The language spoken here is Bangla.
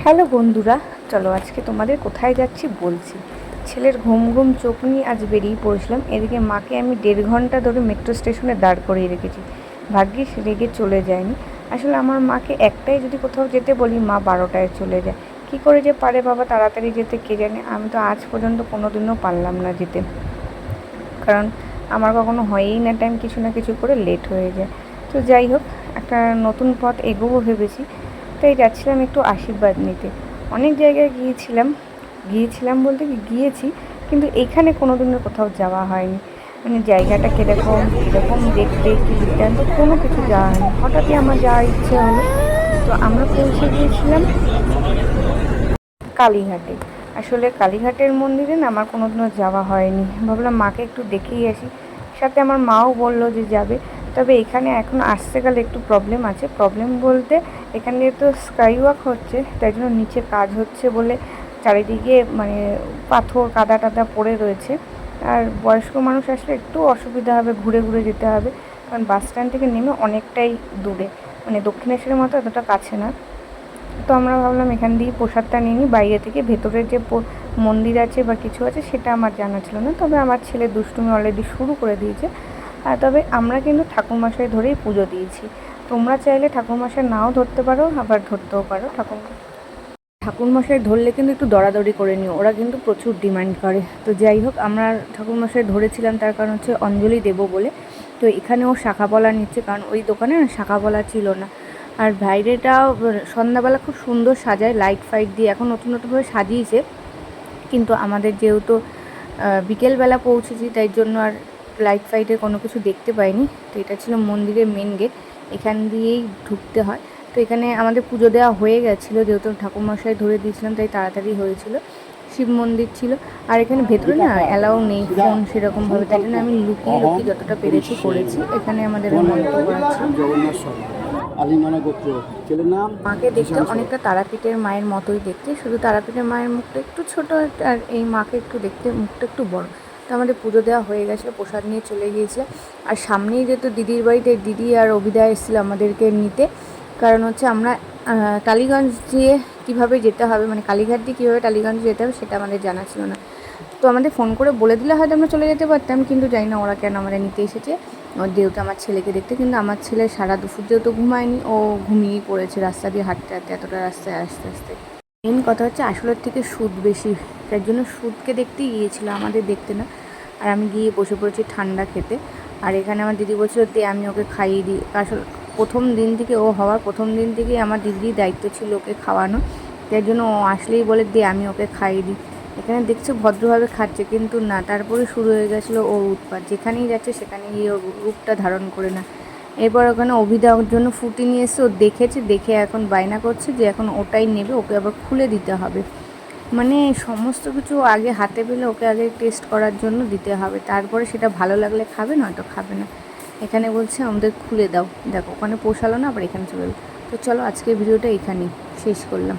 হ্যালো বন্ধুরা, চলো আজকে তোমাদের কোথায় যাচ্ছি বলছি। ছেলের ঘুম ঘুম চোখ নিয়ে আজ বেরিয়ে পড়েছিলাম। এদিকে মাকে আমি 1.5 ঘন্টা ধরে মেট্রো স্টেশনে দাঁড় করিয়ে রেখেছি। ভাগ্যিস রেগে চলে যায়নি। আসলে আমার মাকে একটাই যদি কোথাও যেতে বলি, মা 12টায় চলে যায়। কি করে যে পারে বাবা তাড়াতাড়ি যেতে কে জানে। আমি তো আজ পর্যন্ত কোনো দিনও পারলাম না যেতে, কারণ আমার কখনো হয়ই না টাইম, কিছু না কিছু করে লেট হয়ে যায়। তো যাই হোক, একটা নতুন পথ এগোবো ভেবেছি, তাই যাচ্ছিলাম একটু আশীর্বাদ নিতে। অনেক জায়গায় গিয়েছিলাম বলতে কি গিয়েছি, কিন্তু এখানে কোনো দিনের কোথাও যাওয়া হয়নি। মানে জায়গাটা কীরকম দেখতে, কী বৃত্তান্ত, কোনো কিছু যাওয়া হয়নি। হঠাৎই আমার যাওয়ার ইচ্ছে হলো। তো আমরা পৌঁছে গিয়েছিলাম কালীঘাটে। আসলে কালীঘাটের মন্দিরে না আমার কোনো দিনও যাওয়া হয়নি। ভাবলাম মাকে একটু দেখেই আসি। সাথে আমার মাও বললো যে যাবে। তবে এখানে এখন আসতে গেলে একটু প্রবলেম আছে। প্রবলেম বলতে, এখানে তো স্কাই ওয়াক হচ্ছে, তাই জন্য নিচে কাজ হচ্ছে বলে চারিদিকে মানে পাথর কাদা টাদা পড়ে রয়েছে। আর বয়স্ক মানুষ আসলে একটু অসুবিধা হবে, ঘুরে ঘুরে যেতে হবে, কারণ বাস স্ট্যান্ড থেকে নেমে অনেকটাই দূরে, মানে দক্ষিণেশ্বরের মতো এতটা কাছে না। তো আমরা ভাবলাম এখান দিয়েই প্রসাদটা নিয়ে নিই। বাইরে থেকে ভেতরে যে মন্দির আছে বা কিছু আছে সেটা আমার জানা ছিল না। তবে আমার ছেলে দুষ্টুমি অলরেডি শুরু করে দিয়েছে। আর তবে আমরা কিন্তু ঠাকুরমশাই ধরেই পুজো দিয়েছি। তোমরা চাইলে ঠাকুরমশাই নাও ধরতে পারো, আবার ধরতেও পারো। ঠাকুরমশাই ধরলে কিন্তু একটু দরাদরি করে নিও, ওরা কিন্তু প্রচুর ডিমান্ড করে। তো যাই হোক, আমরা ঠাকুরমশাই ধরেছিলাম তার কারণ হচ্ছে অঞ্জলি দেবো বলে। তো এখানেও শাঁখাপলা নিচ্ছে, কারণ ওই দোকানে না শাঁখাপলা ছিল না। আর বাইরেটাও সন্ধ্যাবেলা খুব সুন্দর সাজায় লাইট ফাইট দিয়ে, এখন নতুন নতুনভাবে সাজিয়েছে। কিন্তু আমাদের যেহেতু বিকেলবেলা পৌঁছেছি, তাই জন্য আর লাইট ফাইটের কোনো কিছু দেখতে পাইনি। তো এটা ছিল মন্দিরের মেন গেট, এখান দিয়েই ঢুকতে হয়। তো এখানে আমাদের পুজো দেওয়া হয়ে গেছিলো, যেহেতু ঠাকুরমশাই ধরে দিয়েছিলাম তাই তাড়াতাড়ি হয়েছিল। শিব মন্দির ছিল, আর এখানে ভেতরে না অ্যালাউ নেই ফোন সেরকমভাবে, তাই জন্য আমি লুকিয়ে লুকিয়ে যতটা পেরেছি করেছি। এখানে আমাদের মন্ত্র করাচ্ছি। মাকে দেখতে অনেকটা তারাপীঠের মায়ের মতোই দেখতে, শুধু তারাপীঠের মায়ের মুখটা একটু ছোট, আর এই মাকে একটু দেখতে মুখটা একটু বড়। তো আমাদের পুজো দেওয়া হয়ে গেছিলো, প্রসাদ নিয়ে চলে গিয়েছিলাম। আর সামনেই যেহেতু দিদির বাড়িতে, দিদি আর অভিদা এসেছিলো আমাদেরকে নিতে। কারণ হচ্ছে আমরা টালিগঞ্জ দিয়ে কীভাবে যেতে হবে, মানে কালীঘাট দিয়ে কীভাবে টালিগঞ্জ যেতে হবে সেটা আমাদের জানা ছিল না। তো আমাদের ফোন করে বলে দিলে হয়তো আমরা চলে যেতে পারতাম, কিন্তু জানি না ওরা কেন আমাদের নিতে এসেছে, যেহেতু আমার ছেলেকে দেখতে। কিন্তু আমার ছেলে সারা দুপুর যেহেতু ঘুমায়নি, ও ঘুমিয়েই পড়েছে রাস্তা দিয়ে হাঁটতে হাঁটতে, এতটা রাস্তায় আস্তে আস্তে। মেন কথা হচ্ছে আসলের থেকে সুদ বেশি, তার জন্য সুদকে দেখতেই গিয়েছিলো, আমাদের দেখতে না। আর আমি গিয়ে বসে পড়েছি ঠান্ডা খেতে। আর এখানে আমার দিদি বলছিল দিয়ে আমি ওকে খাইয়ে দিই। আসলে প্রথম দিন থেকে, ও হওয়ার প্রথম দিন থেকেই আমার দিদির দায়িত্ব ছিল ওকে খাওয়ানো। তার জন্য ও আসলেই বলে দিয়ে আমি ওকে খাইয়ে দিই। এখানে দেখছে ভদ্রভাবে খাচ্ছে, কিন্তু না, তারপরে শুরু হয়ে গেছিলো ওর উৎপাত। যেখানেই যাচ্ছে সেখানেই ওর রূপটা ধারণ করে না। এরপর ওখানে অভিদার জন্য ফুটি নিয়ে এসে ও দেখেছে, দেখে এখন বায়না করছে যে এখন ওটাই নেবে, ওকে আবার খুলে দিতে হবে। মানে সমস্ত কিছু আগে হাতে পেলে ওকে আগে টেস্ট করার জন্য দিতে হবে, তারপরে সেটা ভালো লাগলে খাবে, নয়তো খাবে না। এখানে বলছে আমাদের খুলে দাও। দেখো ওখানে পোষালো না, আবার এখানে চলে এলো। তো চলো আজকের ভিডিওটা এখানেই শেষ করলাম।